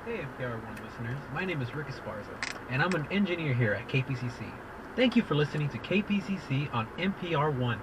Hey NPR1 listeners, my name is Rick Esparza, and I'm an engineer here at KPCC. Thank you for listening to KPCC on NPR1.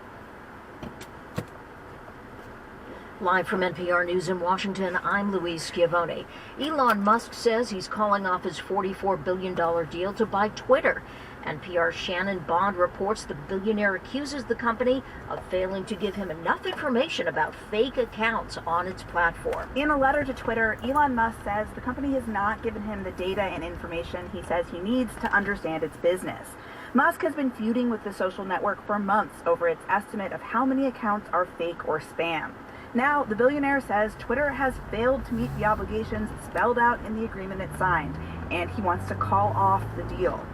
Live from NPR News in Washington, I'm Louise Schiavone. Elon Musk says he's calling off his $44 billion deal to buy Twitter. NPR's Shannon Bond reports the billionaire accuses the company of failing to give him enough information about fake accounts on its platform. In a letter to Twitter, Elon Musk says the company has not given him the data and information he says he needs to understand its business. Musk has been feuding with the social network for months over its estimate of how many accounts are fake or spam. Now, the billionaire says Twitter has failed to meet the obligations spelled out in the agreement it signed, and he wants to call off the deal.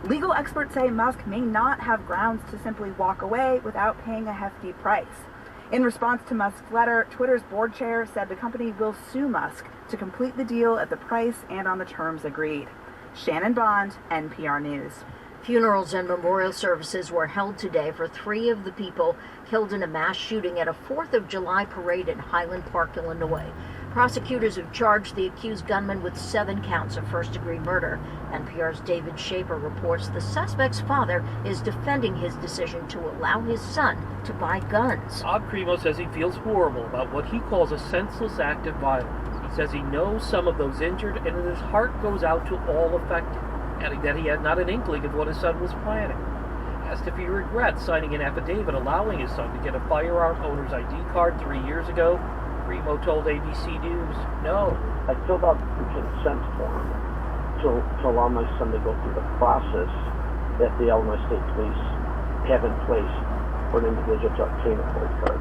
Legal experts say Musk may not have grounds to simply walk away without paying a hefty price. In response to Musk's letter, Twitter's board chair said the company will sue Musk to complete the deal at the price and on the terms agreed. Shannon Bond, NPR News. Funerals and memorial services were held today for 3 of the people killed in a mass shooting at a 4th of July parade in Highland Park, Illinois. Prosecutors have charged the accused gunman with 7 counts of first-degree murder. NPR's David Shaper reports the suspect's father is defending his decision to allow his son to buy guns. Bob Cremo says he feels horrible about what he calls a senseless act of violence. He says he knows some of those injured, and his heart goes out to all affected, adding that he had not an inkling of what his son was planning. Asked if he regrets signing an affidavit allowing his son to get a firearm owner's ID card 3 years ago, Cremo told ABC News, no. I filled out the consent form to allow my son to go through the process that the Illinois State Police have in place for an individual to obtain a credit card.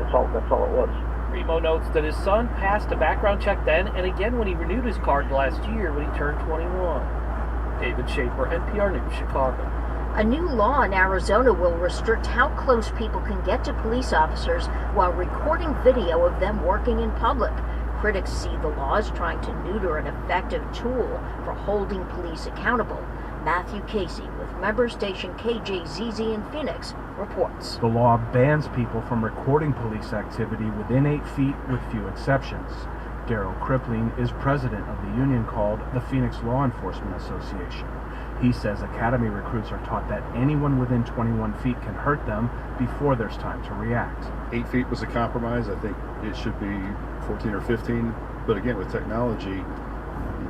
That's all it was. Cremo notes that his son passed a background check then and again when he renewed his card last year when he turned 21. David Shaper, NPR News, Chicago. A new law in Arizona will restrict how close people can get to police officers while recording video of them working in public. Critics see the law as trying to neuter an effective tool for holding police accountable. Matthew Casey with member station KJZZ in Phoenix reports. The law bans people from recording police activity within 8 feet with few exceptions. Daryl Crippling is president of the union called the Phoenix Law Enforcement Association. He says academy recruits are taught that anyone within 21 feet can hurt them before there's time to react. 8 feet was a compromise. I think it should be 14 or 15. But again, with technology,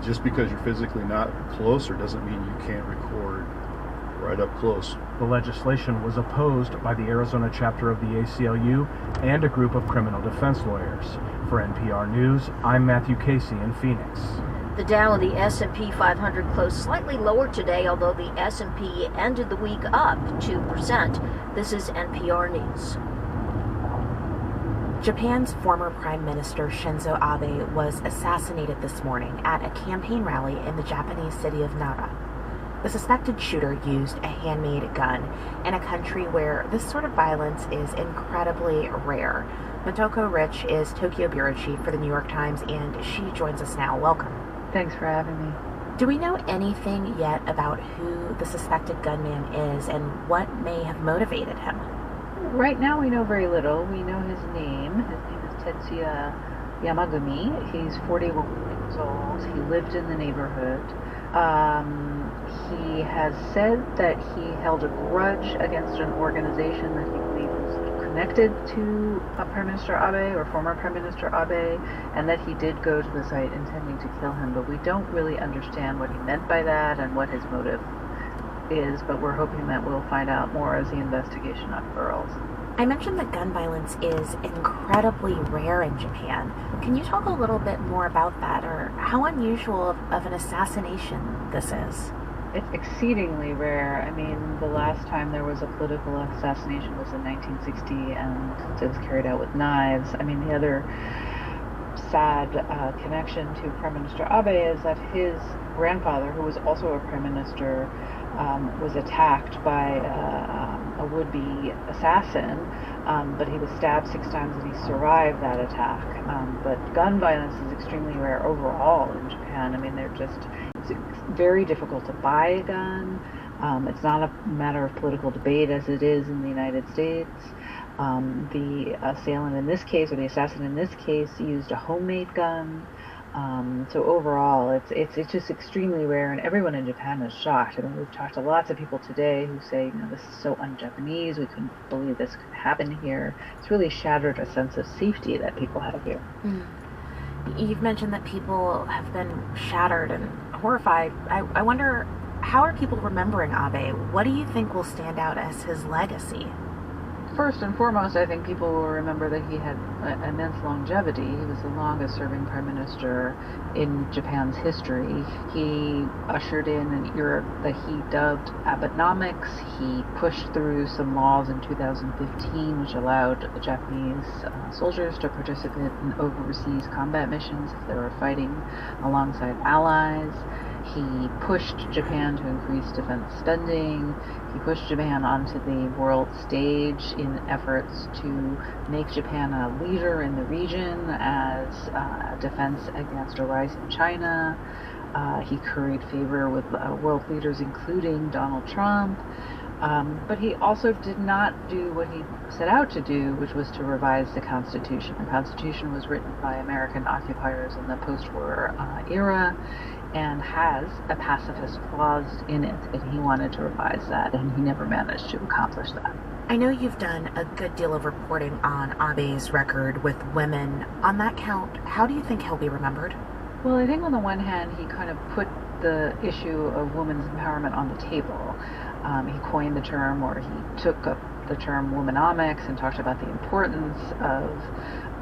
just because you're physically not closer doesn't mean you can't record right up close. The legislation was opposed by the Arizona chapter of the ACLU and a group of criminal defense lawyers. For NPR News, I'm Matthew Casey in Phoenix. The Dow and the S&P 500 closed slightly lower today, although the S&P ended the week up 2%. This is NPR News. Japan's former Prime Minister Shinzo Abe was assassinated this morning at a campaign rally in the Japanese city of Nara. The suspected shooter used a handmade gun in a country where this sort of violence is incredibly rare. Motoko Rich is Tokyo bureau chief for the New York Times, and she joins us now. Welcome. Thanks for having me. Do we know anything yet about who the suspected gunman is and what may have motivated him? Right now we know very little. We know his name. His name is Tetsuya Yamagumi. He's 41 years old. He lived in the neighborhood. He has said that he held a grudge against an organization that he believed was connected to Prime Minister Abe or former Prime Minister Abe, and that he did go to the site intending to kill him, but we don't really understand what he meant by that and what his motive is, but we're hoping that we'll find out more as the investigation unfurls. I mentioned that gun violence is incredibly rare in Japan. Can you talk a little bit more about that, or how unusual of an assassination this is? It's exceedingly rare. I mean, the last time there was a political assassination was in 1960, and it was carried out with knives. I mean, the other sad connection to Prime Minister Abe is that his grandfather, who was also a prime minister, was attacked by a would-be assassin, but he was stabbed 6 times and he survived that attack. But gun violence is extremely rare overall in Japan. I mean, it's very difficult to buy a gun. It's not a matter of political debate as it is in the United States. The assailant in this case, or the assassin in this case, used a homemade gun. So overall, it's just extremely rare, and everyone in Japan is shocked. I mean, we've talked to lots of people today who say, this is so un-Japanese. We couldn't believe this could happen here. It's really shattered a sense of safety that people have here. You've mentioned that people have been shattered and horrified. I wonder, how are people remembering Abe? What do you think will stand out as his legacy? First and foremost, I think people will remember that he had immense longevity. He was the longest serving prime minister in Japan's history. He ushered in an era that he dubbed Abenomics. He pushed through some laws in 2015 which allowed Japanese soldiers to participate in overseas combat missions if they were fighting alongside allies. He pushed Japan to increase defense spending. He pushed Japan onto the world stage in efforts to make Japan a leader in the region as a defense against a rising China. He curried favor with world leaders, including Donald Trump. But he also did not do what he set out to do, which was to revise the Constitution. The Constitution was written by American occupiers in the post-war era and has a pacifist clause in it, and he wanted to revise that, and he never managed to accomplish that. I know you've done a good deal of reporting on Abe's record with women. On that count, how do you think he'll be remembered? Well, I think on the one hand, he kind of put the issue of women's empowerment on the table. He coined the term, or he took up the term womanomics and talked about the importance of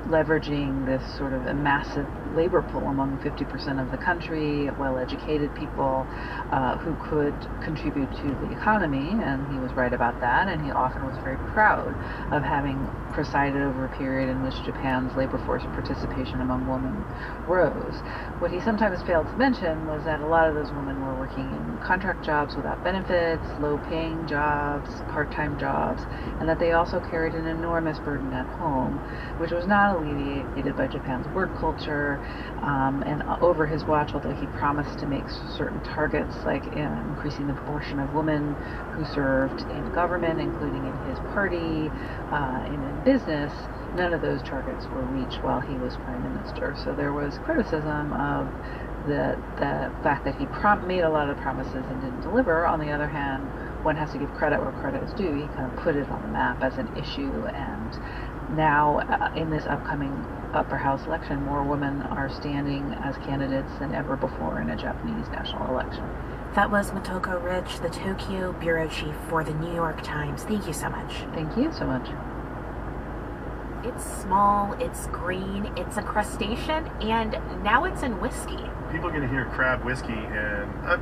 leveraging this sort of a massive labor pool among 50% of the country, well-educated people who could contribute to the economy, and he was right about that, and he often was very proud of having presided over a period in which Japan's labor force participation among women rose. What he sometimes failed to mention was that a lot of those women were working in contract jobs without benefits, low-paying jobs, part-time jobs, and that they also carried an enormous burden at home, which was not alleviated by Japan's work culture. And over his watch, although he promised to make certain targets, like increasing the proportion of women who served in government, including in his party, and in business, none of those targets were reached while he was prime minister. So there was criticism of the fact that he made a lot of promises and didn't deliver. On the other hand, one has to give credit where credit is due. He kind of put it on the map as an issue, and now in this upcoming upper house election, more women are standing as candidates than ever before in a Japanese national election. That was Motoko Rich, the Tokyo bureau chief for the New York Times. Thank you so much. Thank you so much. It's small, it's green, it's a crustacean, and now it's in whiskey. People are going to hear crab whiskey, and I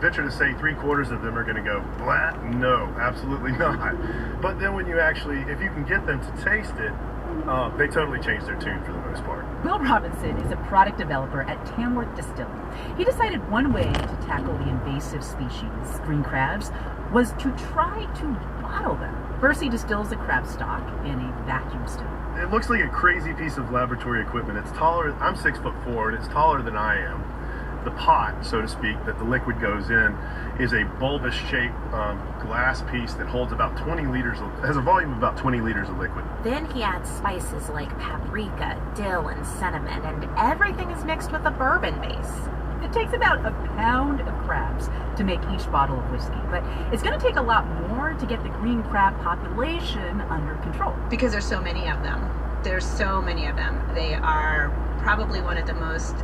venture to say 3/4 of them are going to go, blah, no, absolutely not. But then when you actually, if you can get them to taste it, they totally change their tune for the most part. Will Robinson is a product developer at Tamworth Distilling. He decided one way to tackle the invasive species, green crabs, was to try to bottle them. First, he distills the crab stock in a vacuum still. It looks like a crazy piece of laboratory equipment. It's taller, I'm 6'4", and it's taller than I am. The pot, so to speak, that the liquid goes in is a bulbous shaped glass piece that holds about 20 liters, has a volume of about 20 liters of liquid. Then he adds spices like paprika, dill, and cinnamon, and everything is mixed with a bourbon base. It takes about a pound of crabs to make each bottle of whiskey, but it's going to take a lot more to get the green crab population under control. Because there's so many of them. There's so many of them. They are probably one of the most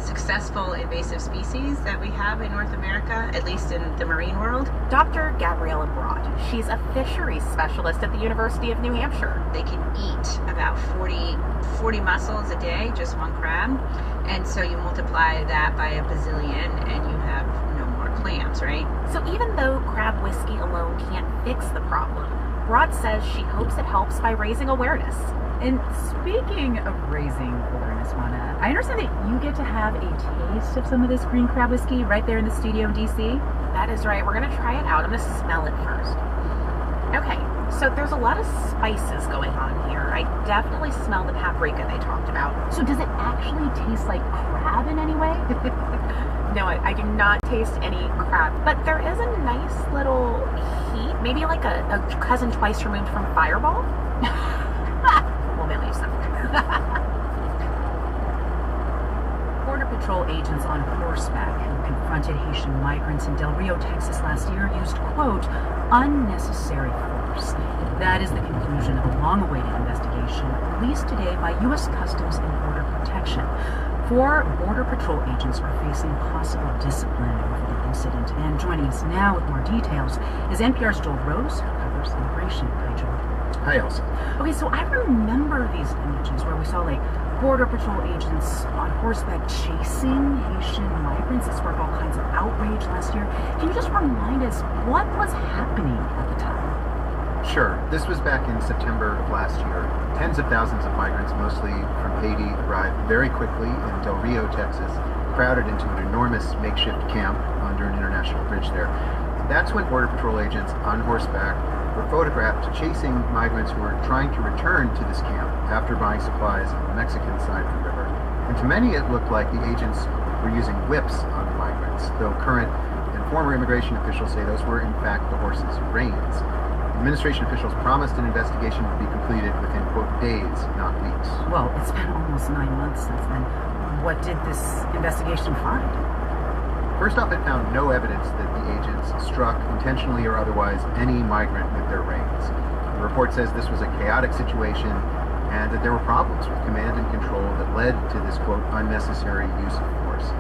successful invasive species that we have in North America, at least in the marine world. Dr. Gabriella Broad. She's a fisheries specialist at the University of New Hampshire. They can eat about 40 mussels a day, just one crab. And so you multiply that by a bazillion and you have no more clams, right? So even though crab whiskey alone can't fix the problem, Broad says she hopes it helps by raising awareness. And speaking of raising awareness, Juana, I understand that you get to have a taste of some of this green crab whiskey right there in the studio in DC. That is right. We're going to try it out. I'm going to smell it first. Okay, so there's a lot of spices going on here. I definitely smell the paprika they talked about. So does it actually taste like crab in any way? No, I do not taste any crab. But there is a nice little heat, maybe like a cousin twice removed from Fireball. We'll mail you some. Border Patrol agents on horseback who confronted Haitian migrants in Del Rio, Texas last year used, quote, unnecessary force. That is the conclusion of a long-awaited investigation released today by U.S. Customs and Border Protection. 4 Border Patrol agents are facing possible discipline over the incident. And joining us now with more details is NPR's Joel Rose, who covers immigration. Hi, Joel. Hi, Elsa. Okay, so I remember these images where we saw, like, Border Patrol agents on horseback chasing Haitian migrants. It sparked all kinds of outrage last year. Can you just remind us what was happening at the time? Sure. This was back in September of last year. Tens of thousands of migrants, mostly from Haiti, arrived very quickly in Del Rio, Texas, crowded into an enormous makeshift camp under an international bridge there. That's when Border Patrol agents on horseback were photographed chasing migrants who were trying to return to this camp after buying supplies on the Mexican side of the river. And to many, it looked like the agents were using whips on the migrants, though current and former immigration officials say those were, in fact, the horses' reins. Administration officials promised an investigation would be completed within, quote, days, not weeks. Well, it's been almost 9 months since then. What did this investigation find? First off, it found no evidence that the agents struck, intentionally or otherwise, any migrant with their reins. The report says this was a chaotic situation and that there were problems with command and control that led to this, quote, unnecessary use of force.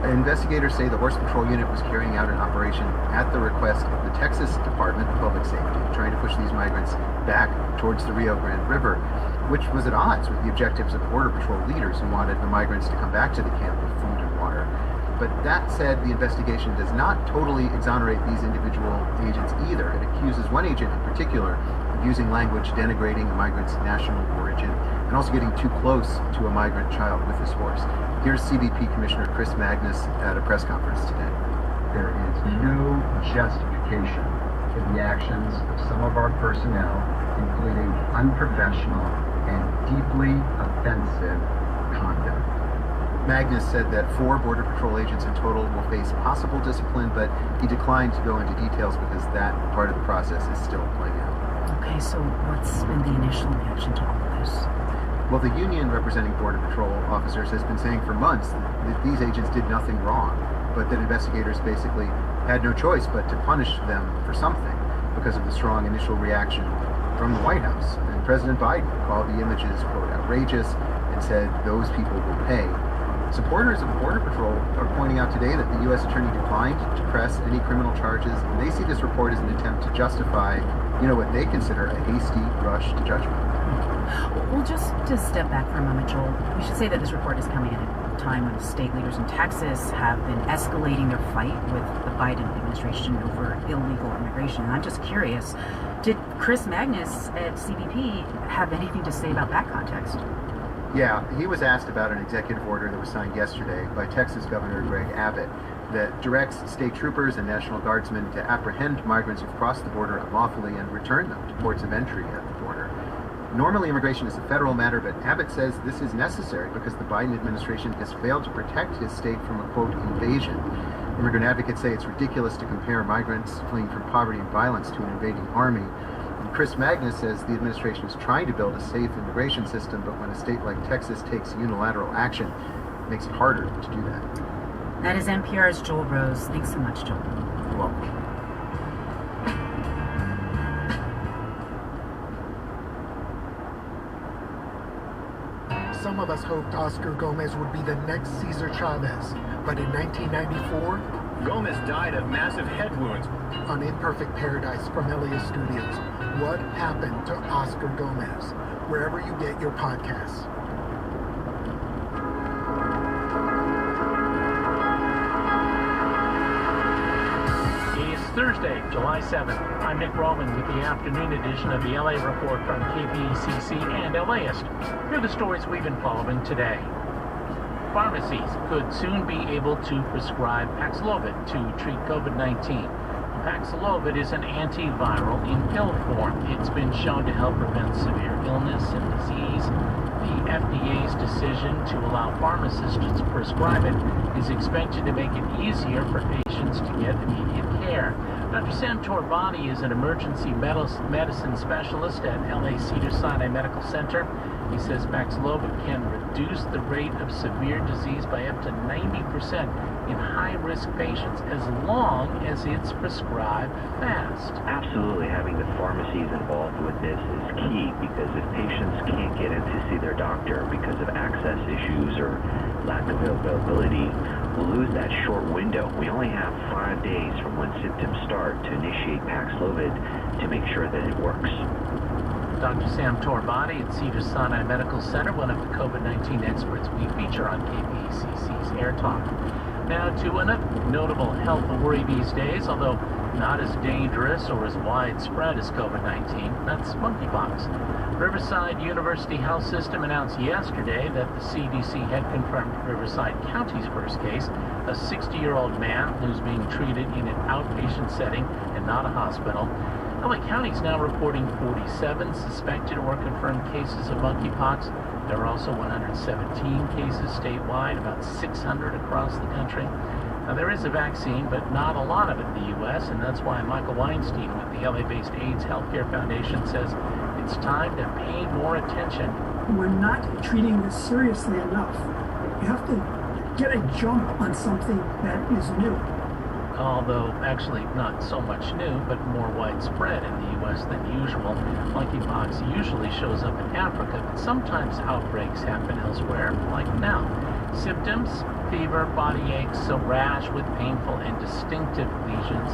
Investigators say the Horse Patrol unit was carrying out an operation at the request of the Texas Department of Public Safety, trying to push these migrants back towards the Rio Grande River, which was at odds with the objectives of Border Patrol leaders who wanted the migrants to come back to the camp with food and water. But that said, the investigation does not totally exonerate these individual agents either. It accuses one agent in particular of using language denigrating a migrant's national origin and also getting too close to a migrant child with his horse. Here's CBP Commissioner Chris Magnus at a press conference today. There is no justification for the actions of some of our personnel, including unprofessional and deeply offensive conduct. Magnus said that 4 Border Patrol agents in total will face possible discipline, but he declined to go into details because that part of the process is still playing out. Okay, so what's been the initial reaction to all of this? Well, the union representing Border Patrol officers has been saying for months that these agents did nothing wrong, but that investigators basically had no choice but to punish them for something because of the strong initial reaction from the White House. And President Biden called the images, quote, outrageous and said those people will pay. Supporters of Border Patrol are pointing out today that the U.S. Attorney declined to press any criminal charges, and they see this report as an attempt to justify, what they consider a hasty rush to judgment. Well, just to step back for a moment, Joel, we should say that this report is coming at a time when state leaders in Texas have been escalating their fight with the Biden administration over illegal immigration. And I'm just curious, did Chris Magnus at CBP have anything to say about that context? Yeah, he was asked about an executive order that was signed yesterday by Texas Governor Greg Abbott that directs state troopers and National Guardsmen to apprehend migrants who've crossed the border unlawfully and return them to ports of entry at the border. Normally, immigration is a federal matter, but Abbott says this is necessary because the Biden administration has failed to protect his state from a, quote, invasion. Immigrant advocates say it's ridiculous to compare migrants fleeing from poverty and violence to an invading army. And Chris Magnus says the administration is trying to build a safe immigration system, but when a state like Texas takes unilateral action, it makes it harder to do that. That is NPR's Joel Rose. Thanks so much, Joel. You're welcome. Some of us hoped Oscar Gomez would be the next Cesar Chavez, but in 1994, Gomez died of massive head wounds. On Imperfect Paradise from LA Studios, what happened to Oscar Gomez? Wherever you get your podcasts. Thursday, July 7th. I'm Nick Roman with the afternoon edition of the LA Report from KPCC and LAist. Here are the stories we've been following today. Pharmacies could soon be able to prescribe Paxlovid to treat COVID-19. Paxlovid is an antiviral in pill form. It's been shown to help prevent severe illness and disease. The FDA's decision to allow pharmacists to prescribe it is expected to make it easier for patients to get immediate care. Dr. Sam Torbani is an emergency medicine specialist at LA Cedars-Sinai Medical Center. He says Paxlovid can reduce the rate of severe disease by up to 90% in high-risk patients as long as it's prescribed fast. Absolutely, having the pharmacies involved with this is key, because if patients can't get in to see their doctor because of access issues or lack of availability, we'll lose that short window. We only have 5 days from when symptoms start to initiate Paxlovid to make sure that it works. Dr. Sam Torbati at Cedars-Sinai Medical Center, one of the COVID-19 experts we feature on KPCC's Air Talk. Now to another notable health worry these days, although not as dangerous or as widespread as COVID-19, that's monkeypox. Riverside University Health System announced yesterday that the CDC had confirmed Riverside County's first case, a 60-year-old man who's being treated in an outpatient setting and not a hospital. LA County is now reporting 47 suspected or confirmed cases of monkeypox. There are also 117 cases statewide, about 600 across the country. Now, there is a vaccine, but not a lot of it in the U.S., and that's why Michael Weinstein with the LA-based AIDS Healthcare Foundation says it's time to pay more attention. We're not treating this seriously enough. You have to get a jump on something that is new. Although actually not so much new, but more widespread in the U.S. than usual. Monkeypox usually shows up in Africa, but sometimes outbreaks happen elsewhere, like now. Symptoms: fever, body aches, a rash with painful and distinctive lesions.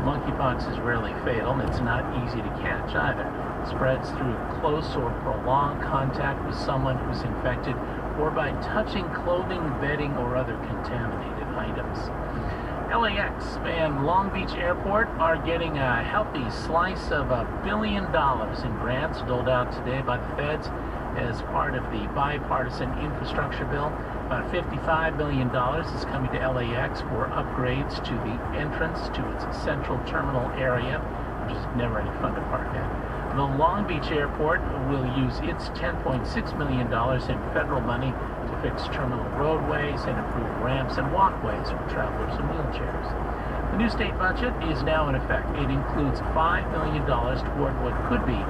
Monkeypox is rarely fatal, and it's not easy to catch either. It spreads through close or prolonged contact with someone who's infected, or by touching clothing, bedding, or other contaminated items. LAX and Long Beach Airport are getting a healthy slice of $1 billion in grants doled out today by the feds as part of the bipartisan infrastructure bill. About $55 million is coming to LAX for upgrades to the entrance to its central terminal area, which is never any fun to park at. The Long Beach Airport will use its $10.6 million in federal money to fix terminal roadways and improve ramps and walkways for travelers in wheelchairs. The new state budget is now in effect. It includes $5 million toward what could be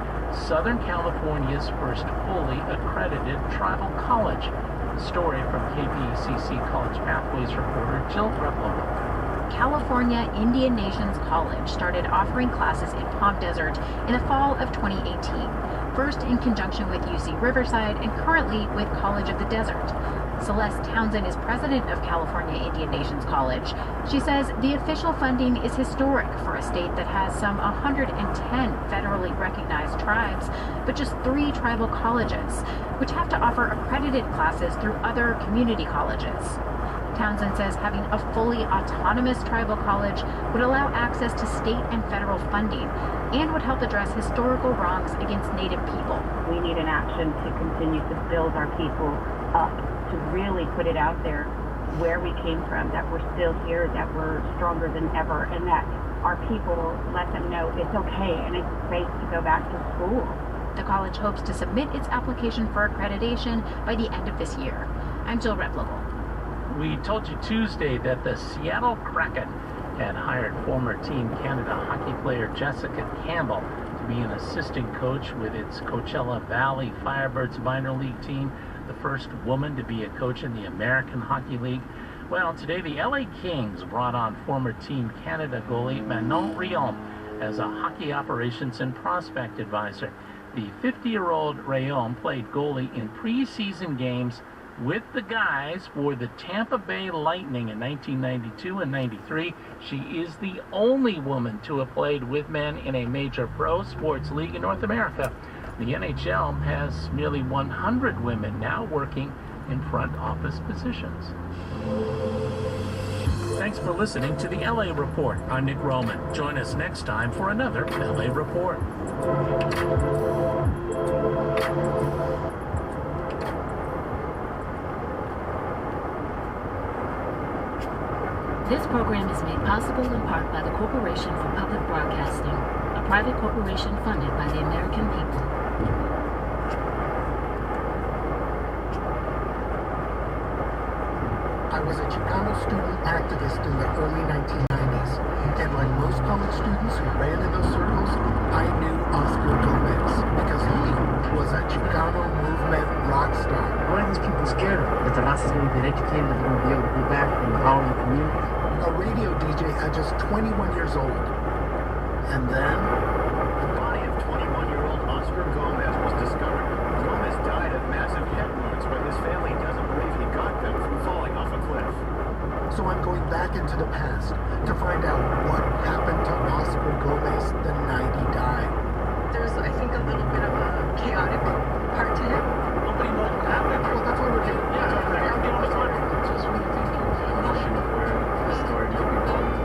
Southern California's first fully accredited tribal college. A story from KPCC College Pathways reporter Jill Replow. California Indian Nations College started offering classes in Palm Desert in the fall of 2018, first in conjunction with UC Riverside and currently with College of the Desert. Celeste Townsend is president of California Indian Nations College. She says the official funding is historic for a state that has some 110 federally recognized tribes, but just 3 tribal colleges, which have to offer accredited classes through other community colleges. Townsend says having a fully autonomous tribal college would allow access to state and federal funding and would help address historical wrongs against Native people. We need an action to continue to build our people up, to really put it out there where we came from, that we're still here, that we're stronger than ever, and that our people let them know it's okay and it's safe to go back to school. The college hopes to submit its application for accreditation by the end of this year. I'm Jill Replogle. We told you Tuesday that the Seattle Kraken had hired former Team Canada hockey player Jessica Campbell to be an assistant coach with its Coachella Valley Firebirds minor league team, the first woman to be a coach in the American Hockey League. Well, today the LA Kings brought on former Team Canada goalie Manon Rhéaume as a hockey operations and prospect advisor. The 50-year-old Rhéaume played goalie in preseason games with the guys for the Tampa Bay Lightning in 1992 and 93. She is the only woman to have played with men in a major pro sports league in North America. The NHL has nearly 100 women now working in front office positions. Thanks for listening to the LA Report. I'm Nick Roman. Join us next time for another LA Report. This program is made possible in part by the Corporation for Public Broadcasting, a private corporation funded by the American people. I was a Chicano student activist in the early 1990s, and like most college students who ran in those circles, I knew Oscar Gomez because he was a Chicano movement that you came to be able to go back and follow the community? A radio DJ at just 21 years old. And then... The body of 21-year-old Oscar Gomez was discovered. Gomez died of massive head wounds, but his family doesn't believe he got them from falling off a cliff. So I'm going back into the past to find out what happened to Oscar Gomez the night he died. There's, I think, a little bit of a chaotic part to him. Nobody knows what happened. Well, that's why we're here. Just when you think of the notion of where the story may be going to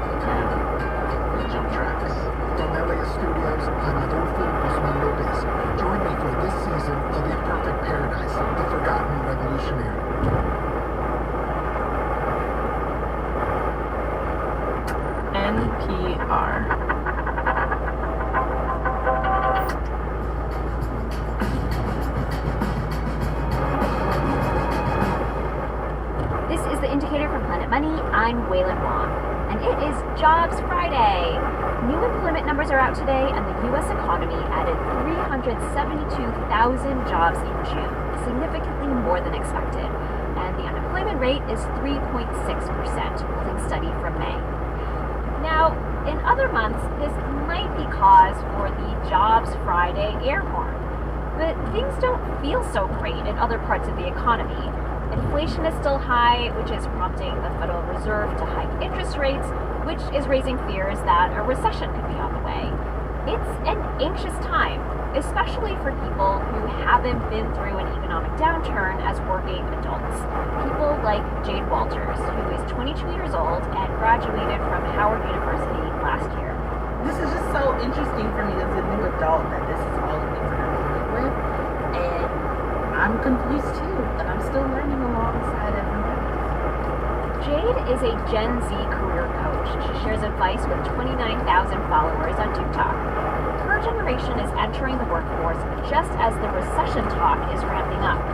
jump tracks. From LA Studios, I'm Adolfo Guzman Lopez. Join me for this season of Imperfect Paradise, The Forgotten Revolutionary. NPR. This is the Indicator from Planet Money. I'm Waylon Wong, and it is Jobs Friday. New employment numbers are out today, and the U.S. economy added 372,000 jobs in June, significantly more than expected. And the unemployment rate is 3.6%, holding steady from May. Now, in other months, this might be cause for the Jobs Friday air horn. But things don't feel so great in other parts of the economy. Inflation is still high, which is prompting the Federal Reserve to hike interest rates, which is raising fears that a recession could be on the way. It's an anxious time, especially for people who haven't been through an economic downturn as working adults. People like Jade Walters, who is 22 years old and graduated from Howard University last year. This is just so interesting for me as a new adult that this is all the things that I'm dealing with. And I'm confused too, and I'm still learning alongside everyone else. Jade is a Gen Z career coach. She shares advice with 29,000 followers on TikTok. Her generation is entering the workforce just as the recession talk is ramping up.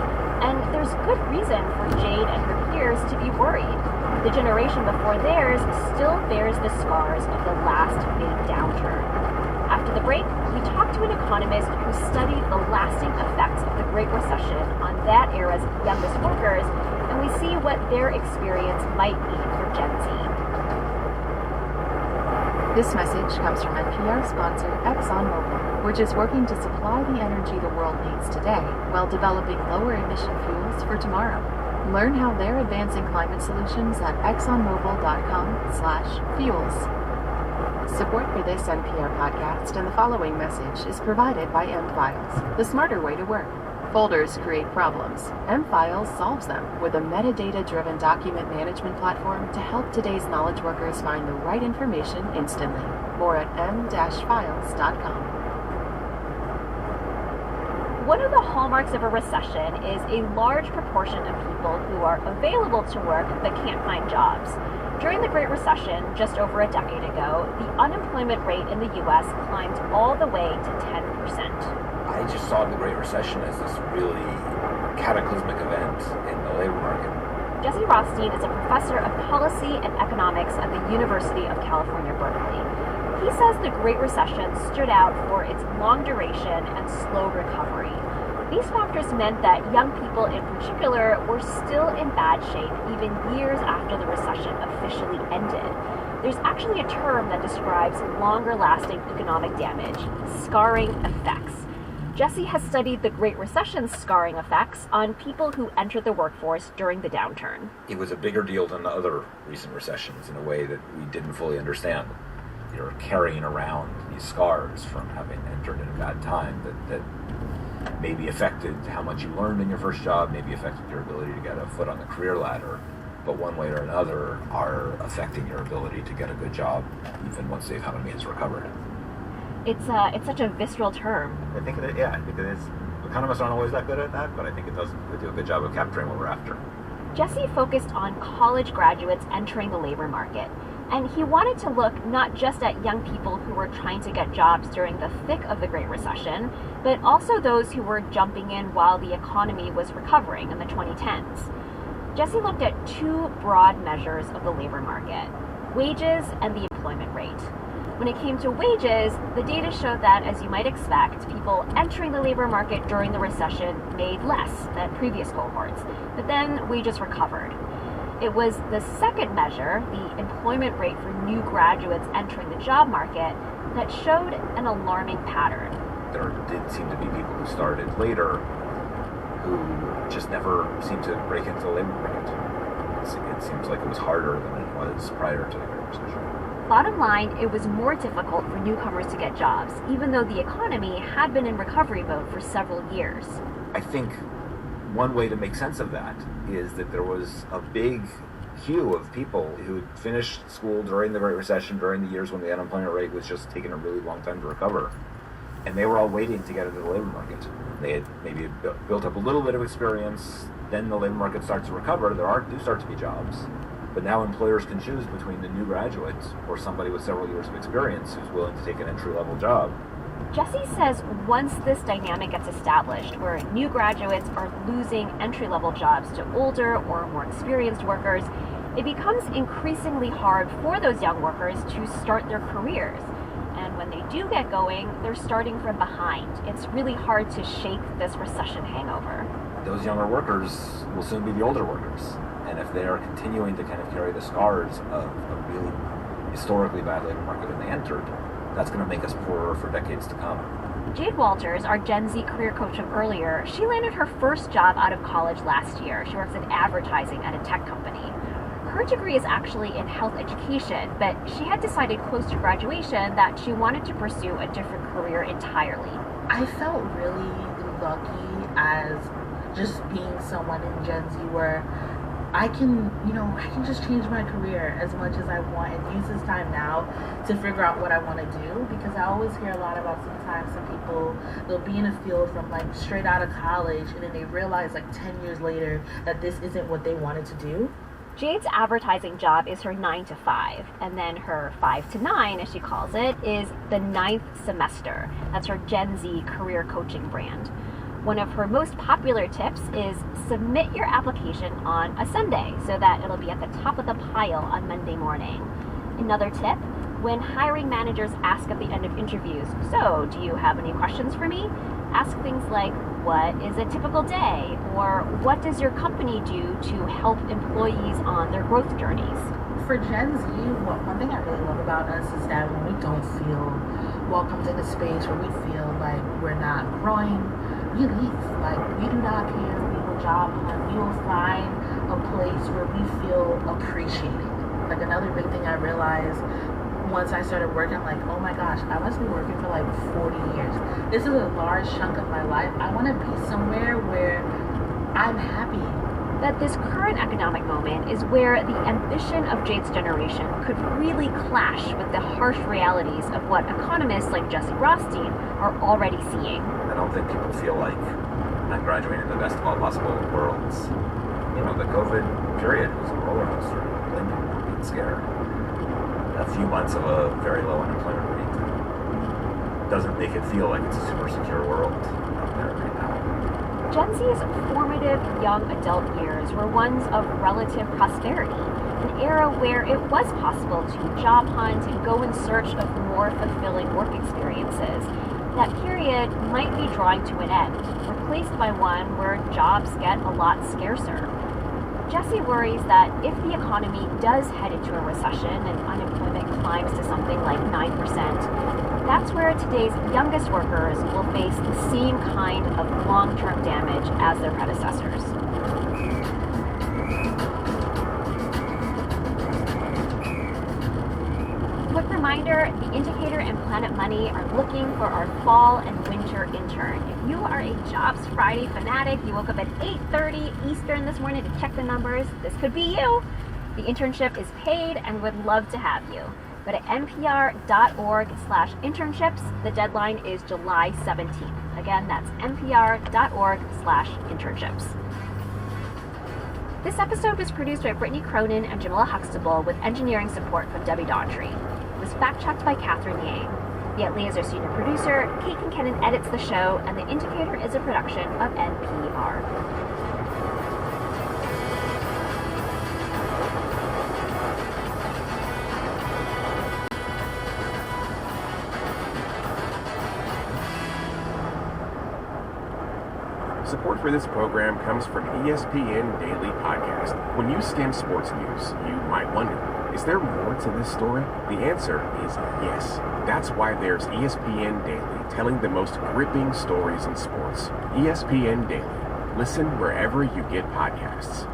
And there's good reason for Jade and her peers to be worried. The generation before theirs still bears the scars of the last big downturn. After the break, we talk to an economist who studied the lasting effects of the Great Recession on that era's youngest workers, and we see what their experience might mean for Gen Z. This message comes from NPR sponsor ExxonMobil, which is working to supply the energy the world needs today while developing lower emission fuels for tomorrow. Learn how they're advancing climate solutions at exxonmobil.com/fuels. Support for this NPR podcast and the following message is provided by M-Files, the smarter way to work. Folders create problems. M-Files solves them with a metadata-driven document management platform to help today's knowledge workers find the right information instantly. More at m-files.com. One of the hallmarks of a recession is a large proportion of people who are available to work but can't find jobs. During the Great Recession, just over a decade ago, the unemployment rate in the U.S. climbed all the way to 10%. I just saw the Great Recession as this really cataclysmic event in the labor market. Jesse Rothstein is a professor of policy and economics at the University of California, Berkeley. He says the Great Recession stood out for its long duration and slow recovery. These factors meant that young people in particular were still in bad shape even years after the recession officially ended. There's actually a term that describes longer-lasting economic damage, scarring effects. Jesse has studied the Great Recession's scarring effects on people who entered the workforce during the downturn. It was a bigger deal than the other recent recessions in a way that we didn't fully understand. You're carrying around these scars from having entered in a bad time that maybe affected how much you learned in your first job, maybe affected your ability to get a foot on the career ladder, but one way or another are affecting your ability to get a good job even once the economy has recovered. It's such a visceral term. I think it is. Economists aren't always that good at that, but I think they do a good job of capturing what we're after. Jesse focused on college graduates entering the labor market, and he wanted to look not just at young people who were trying to get jobs during the thick of the Great Recession, but also those who were jumping in while the economy was recovering in the 2010s. Jesse looked at two broad measures of the labor market: wages and the employment rate. When it came to wages, the data showed that, as you might expect, people entering the labor market during the recession made less than previous cohorts, but then wages recovered. It was the second measure, the employment rate for new graduates entering the job market, that showed an alarming pattern. There did seem to be people who started later who just never seemed to break into the labor market. It seems like it was harder than it was prior to the Great Recession. Bottom line, it was more difficult for newcomers to get jobs, even though the economy had been in recovery mode for several years. I think one way to make sense of that is that there was a big queue of people who finished school during the Great Recession, during the years when the unemployment rate was just taking a really long time to recover. And they were all waiting to get into the labor market. They had maybe built up a little bit of experience, then the labor market starts to recover, do start to be jobs. But now employers can choose between the new graduate or somebody with several years of experience who's willing to take an entry-level job. Jesse says once this dynamic gets established, where new graduates are losing entry-level jobs to older or more experienced workers, it becomes increasingly hard for those young workers to start their careers. And when they do get going, they're starting from behind. It's really hard to shake this recession hangover. Those younger workers will soon be the older workers. And if they are continuing to kind of carry the scars of a really historically bad labor market when they entered, that's going to make us poorer for decades to come. Jade Walters, our Gen Z career coach from earlier, she landed her first job out of college last year. She works in advertising at a tech company. Her degree is actually in health education, but she had decided close to graduation that she wanted to pursue a different career entirely. I felt really lucky as just being someone in Gen Z where I can just change my career as much as I want and use this time now to figure out what I want to do, because I always hear a lot about sometimes some people, they'll be in a field from like straight out of college and then they realize like 10 years later that this isn't what they wanted to do. Jade's advertising job is her 9 to 5, and then her 5 to 9, as she calls it, is the 9th semester. That's her Gen Z career coaching brand. One of her most popular tips is submit your application on a Sunday so that it'll be at the top of the pile on Monday morning. Another tip, when hiring managers ask at the end of interviews, so do you have any questions for me? Ask things like, what is a typical day? Or what does your company do to help employees on their growth journeys? For Gen Z, one thing I really love about us is that when we don't feel welcomed in a space where we feel like we're not growing, we leave. Like, we do not care. We will job hunt. We will find a place where we feel appreciated. Like, another big thing I realized once I started working, I'm like, oh my gosh, I must be working for like 40 years. This is a large chunk of my life. I want to be somewhere where I'm happy. That this current economic moment is where the ambition of Jade's generation could really clash with the harsh realities of what economists like Jesse Rothstein are already seeing. I don't think people feel like I'm graduating the best of all possible worlds. You know, the COVID period was a roller coaster. Blame people for being scared. A few months of a very low unemployment rate doesn't make it feel like it's a super secure world out there right now. Gen Z's formative young adult years were ones of relative prosperity, an era where it was possible to job hunt and go in search of more fulfilling work experiences. That period might be drawing to an end, replaced by one where jobs get a lot scarcer. Jesse worries that if the economy does head into a recession and unemployment climbs to something like 9%, that's where today's youngest workers will face the same kind of long-term damage as their predecessors. Quick reminder, The Indicator and Planet Money are looking for our fall and winter intern. If you are a Jobs Friday fanatic, you woke up at 8:30 Eastern this morning to check the numbers, this could be you. The internship is paid and would love to have you. Go to npr.org/internships. The deadline is July 17th. Again, that's npr.org/internships. This episode was produced by Brittany Cronin and Jamila Huxtable with engineering support from Debbie Daughtry. It was fact-checked by Catherine Yang. Viet Lee is our senior producer, Kate Kincannon edits the show, and The Indicator is a production of NPR. Support for this program comes from ESPN Daily Podcast. When you skim sports news, you might wonder, is there more to this story? The answer is yes. That's why there's ESPN Daily, telling the most gripping stories in sports. ESPN Daily. Listen wherever you get podcasts.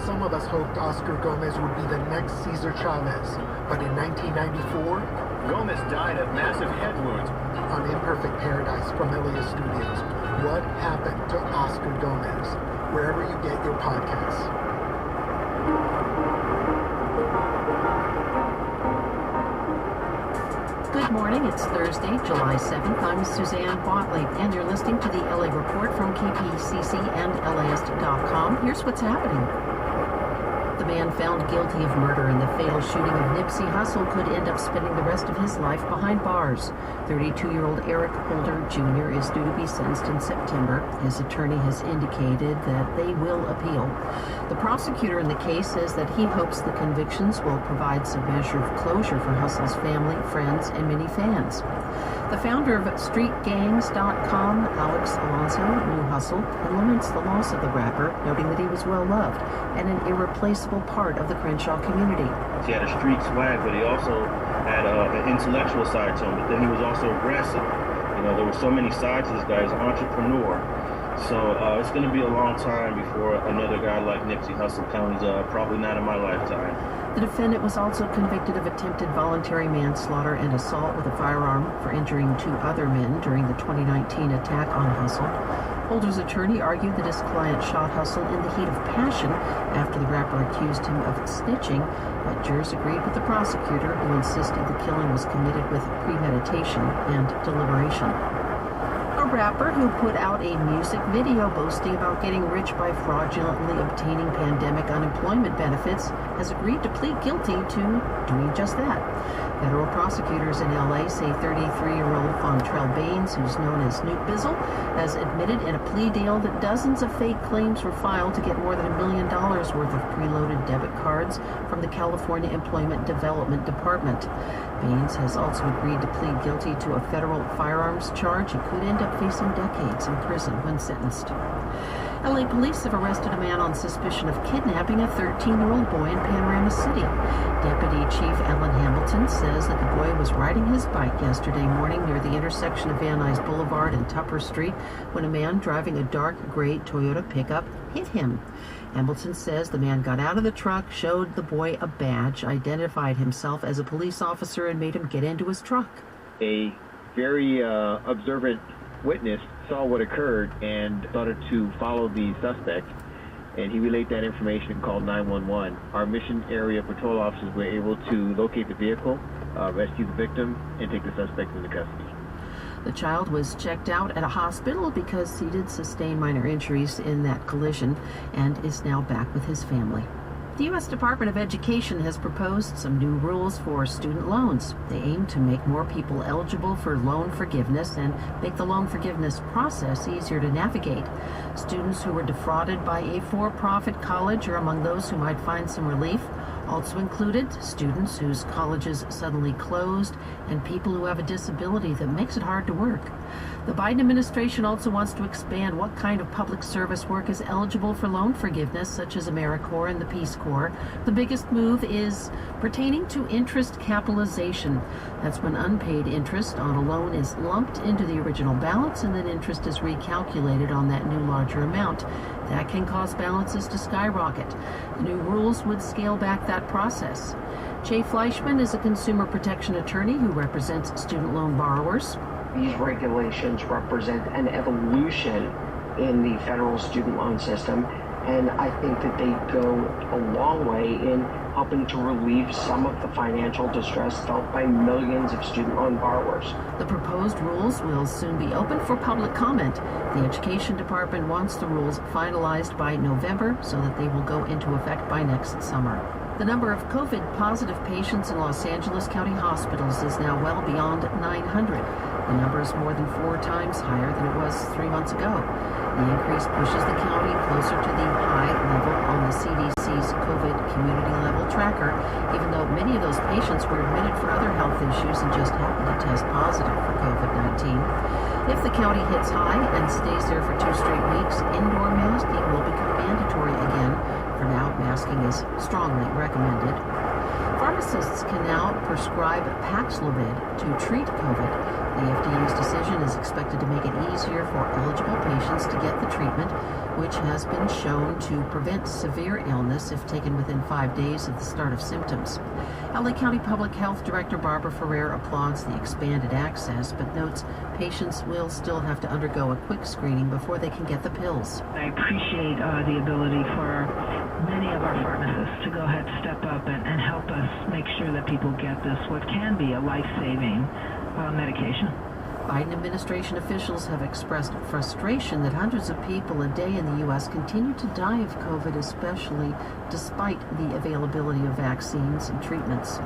Some of us hoped Oscar Gomez would be the next Cesar Chavez, but in 1994, Gomez died of massive head wounds. On Imperfect Paradise from LA Studios, what happened to Oscar Gomez? Wherever you get your podcasts. Good morning, it's Thursday, July 7th. I'm Suzanne Watley, and you're listening to the LA Report from KPCC and LAist.com. Here's what's happening. The man found guilty of murder in the fatal shooting of Nipsey Hussle could end up spending the rest of his life behind bars. 32-year-old Eric Holder Jr. is due to be sentenced in September. His attorney has indicated that they will appeal. The prosecutor in the case says that he hopes the convictions will provide some measure of closure for Hussle's family, friends, and many fans. The founder of StreetGangs.com, Alex Alonso, knew Hussle and laments the loss of the rapper, noting that he was well-loved and an irreplaceable part of the Crenshaw community. He had a street swag, but he also had an intellectual side to him, but then he was also aggressive. You know, there were so many sides to this guy. He's an entrepreneur. So it's going to be a long time before another guy like Nipsey Hussle comes, probably not in my lifetime. The defendant was also convicted of attempted voluntary manslaughter and assault with a firearm for injuring 2 other men during the 2019 attack on Hussle. Holder's attorney argued that his client shot Hussle in the heat of passion after the rapper accused him of snitching, but jurors agreed with the prosecutor, who insisted the killing was committed with premeditation and deliberation. A rapper who put out a music video boasting about getting rich by fraudulently obtaining pandemic unemployment benefits has agreed to plead guilty to doing just that. Federal prosecutors in LA say 33-year-old Fontrell Baines, who's known as Snoop Bizzle, has admitted in a plea deal that dozens of fake claims were filed to get more than $1 million worth of preloaded debit cards from the California Employment Development Department. Baines has also agreed to plead guilty to a federal firearms charge and could end up facing decades in prison when sentenced. LA police have arrested a man on suspicion of kidnapping a 13-year-old boy in Panorama City. Deputy Chief Ellen Hamilton says that the boy was riding his bike yesterday morning near the intersection of Van Nuys Boulevard and Tupper Street when a man driving a dark gray Toyota pickup hit him. Hamilton says the man got out of the truck, showed the boy a badge, identified himself as a police officer, and made him get into his truck. A very observant witness saw what occurred and started to follow the suspect, and he relayed that information and called 911. Our mission area patrol officers were able to locate the vehicle, rescue the victim, and take the suspect into custody. The child was checked out at a hospital because he did sustain minor injuries in that collision and is now back with his family. The U.S. Department of Education has proposed some new rules for student loans. They aim to make more people eligible for loan forgiveness and make the loan forgiveness process easier to navigate. Students who were defrauded by a for-profit college are among those who might find some relief. Also included, students whose colleges suddenly closed and people who have a disability that makes it hard to work. The Biden administration also wants to expand what kind of public service work is eligible for loan forgiveness, such as AmeriCorps and the Peace Corps. The biggest move is pertaining to interest capitalization. That's when unpaid interest on a loan is lumped into the original balance and then interest is recalculated on that new larger amount. That can cause balances to skyrocket. The new rules would scale back that process. Jay Fleischman is a consumer protection attorney who represents student loan borrowers. These regulations represent an evolution in the federal student loan system, and I think that they go a long way in helping to relieve some of the financial distress felt by millions of student loan borrowers. The proposed rules will soon be open for public comment. The Education Department wants the rules finalized by November so that they will go into effect by next summer. The number of COVID-positive patients in Los Angeles County hospitals is now well beyond 900. The number is more than 4 times higher than it was 3 months ago. The increase pushes the county closer to the high level on the CDC's COVID community level track. tracker, even though many of those patients were admitted for other health issues and just happened to test positive for COVID-19. If the county hits high and stays there for 2 straight weeks, indoor masking will become mandatory again. For now, masking is strongly recommended. Pharmacists can now prescribe Paxlovid to treat COVID. The FDA's decision is expected to make it easier for eligible patients to get the treatment, which has been shown to prevent severe illness if taken within 5 days of the start of symptoms. LA County Public Health Director Barbara Ferrer applauds the expanded access, but notes patients will still have to undergo a quick screening before they can get the pills. I appreciate the ability for many of our pharmacists to go ahead, step up, and help us make sure that people get this, what can be a life-saving medication. Biden administration officials have expressed frustration that hundreds of people a day in the U.S. continue to die of COVID, especially despite the availability of vaccines and treatments.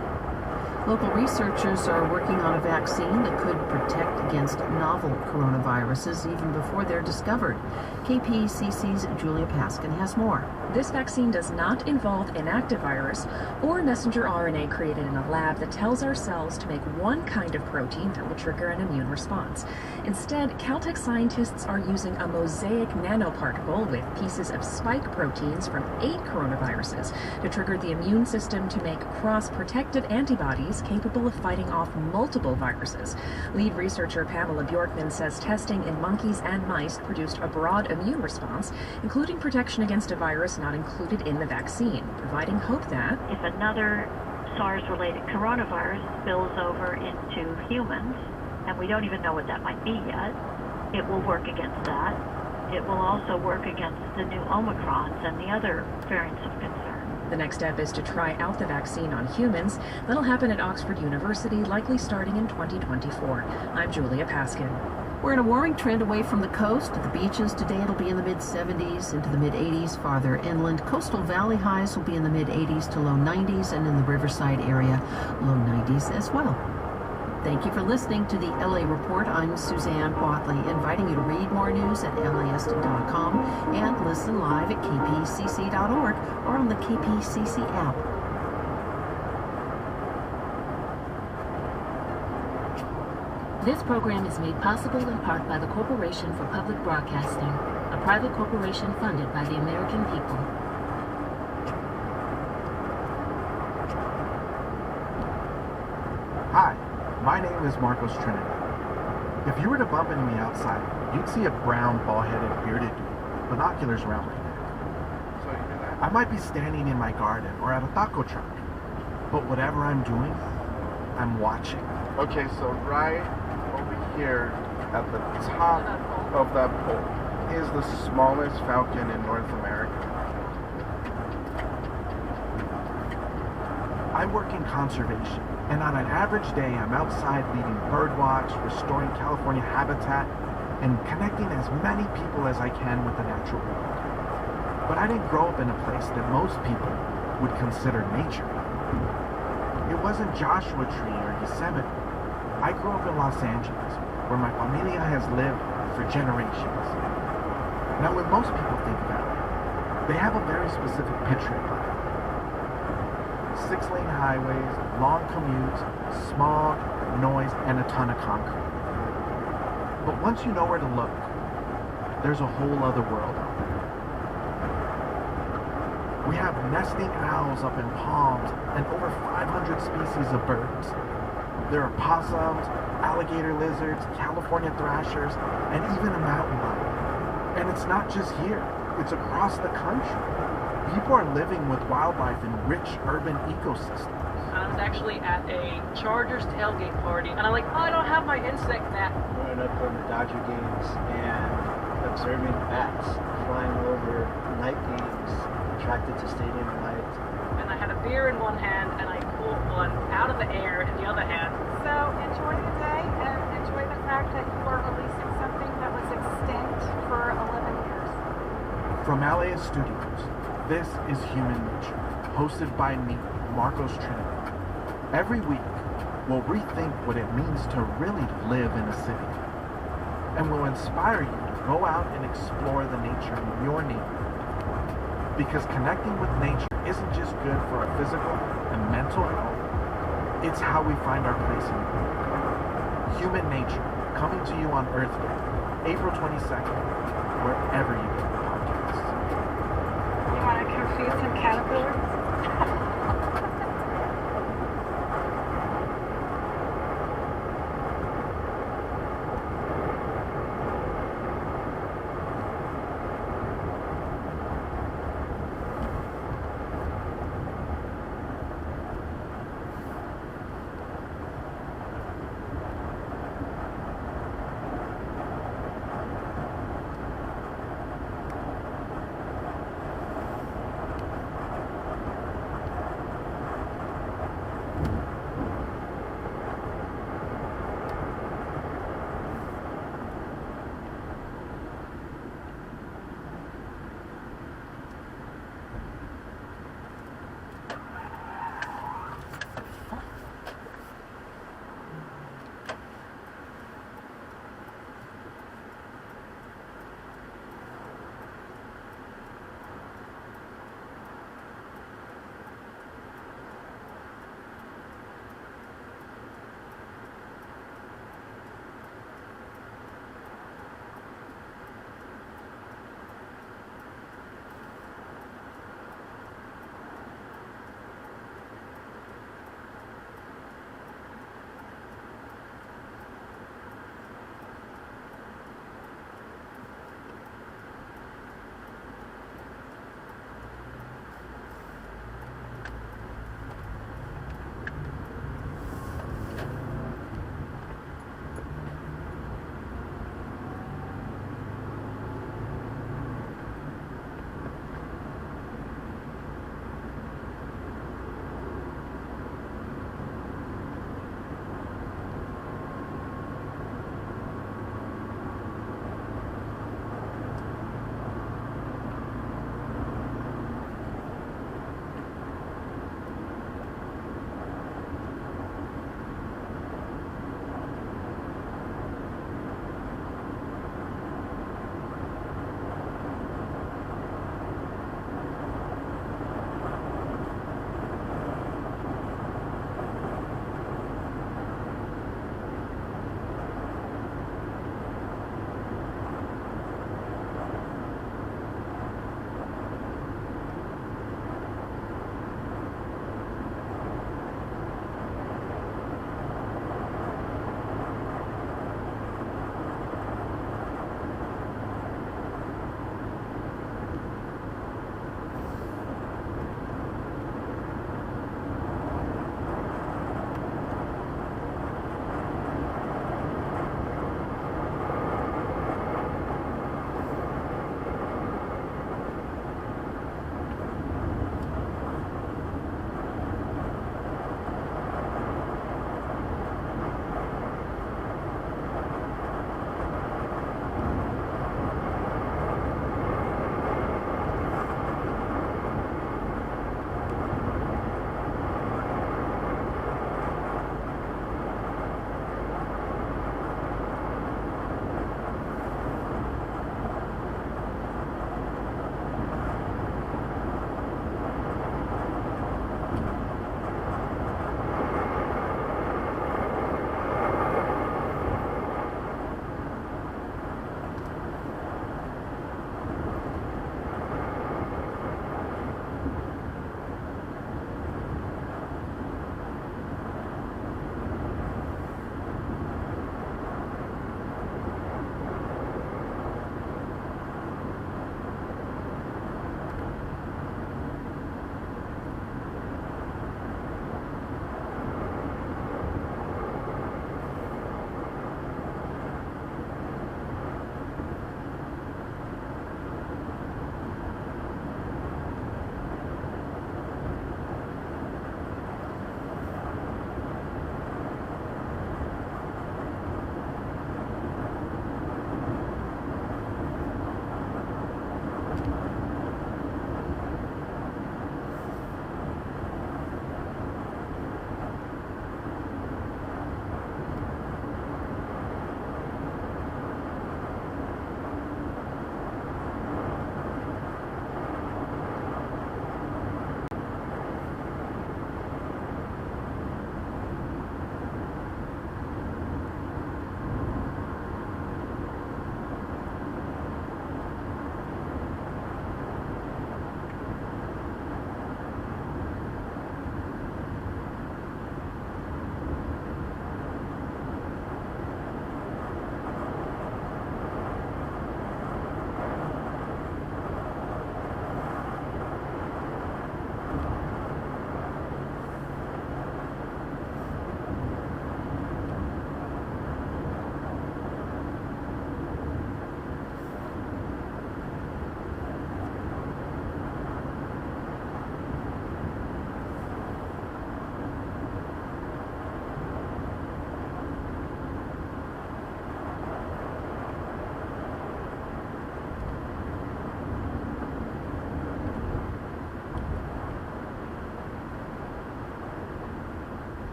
Local researchers are working on a vaccine that could protect against novel coronaviruses even before they're discovered. KPCC's Julia Paskin has more. This vaccine does not involve inactive virus or messenger RNA created in a lab that tells our cells to make one kind of protein that will trigger an immune response. Instead, Caltech scientists are using a mosaic nanoparticle with pieces of spike proteins from 8 coronaviruses to trigger the immune system to make cross-protective antibodies capable of fighting off multiple viruses. Lead researcher Pamela Bjorkman says testing in monkeys and mice produced a broad immune response, including protection against a virus not included in the vaccine, providing hope that if another SARS-related coronavirus spills over into humans, and we don't even know what that might be yet, it will work against that. It will also work against the new Omicrons and the other variants of concern. The next step is to try out the vaccine on humans. That'll happen at Oxford University, likely starting in 2024. I'm Julia Paskin. We're in a warming trend away from the coast. At the beaches today, it'll be in the mid-70s into the mid-80s. Farther inland, coastal valley highs will be in the mid-80s to low 90s, and in the Riverside area, low 90s as well. Thank you for listening to the LA Report. I'm Suzanne Watley, inviting you to read more news at LAist.com and listen live at kpcc.org or on the KPCC app. This program is made possible in part by the Corporation for Public Broadcasting, a private corporation funded by the American people. Hi, my name is Marcos Trinity. If you were to bump into me outside, you'd see a brown, bald-headed, bearded dude, binoculars around my neck. So you knew that? I might be standing in my garden or at a taco truck, but whatever I'm doing, I'm watching. Okay, so right over here at the top of that pole is the smallest falcon in North America. I work in conservation, and on an average day I'm outside leading birdwatch, restoring California habitat, and connecting as many people as I can with the natural world. But I didn't grow up in a place that most people would consider nature. It wasn't Joshua Tree or Yosemite. I grew up in Los Angeles, where my familia has lived for generations. Now, when most people think about it, they have a very specific picture in mind. 6-lane highways, long commutes, smog, noise, and a ton of concrete. But once you know where to look, there's a whole other world out there. We have nesting owls up in palms and over 500 species of birds. There are possums, alligator lizards, California thrashers, and even a mountain lion. And it's not just here, it's across the country. People are living with wildlife in rich urban ecosystems. I was actually at a Chargers tailgate party, and I'm like, oh, I don't have my insect net. Growing up going to Dodger games and observing bats flying over night games, attracted to stadium lights. And I had a beer in one hand, and I pulled one out of the air in the other hand. So enjoy the day and enjoy the fact that you are releasing something that was extinct for 11 years. From LA Studios, this is Human Nature, hosted by me, Marcos Trinity. Every week, we'll rethink what it means to really live in a city. And we'll inspire you to go out and explore the nature in your neighborhood. Because connecting with nature isn't just good for our physical and mental health, it's how we find our place in the world. Human Nature, coming to you on Earth Day, April 22nd, wherever you go.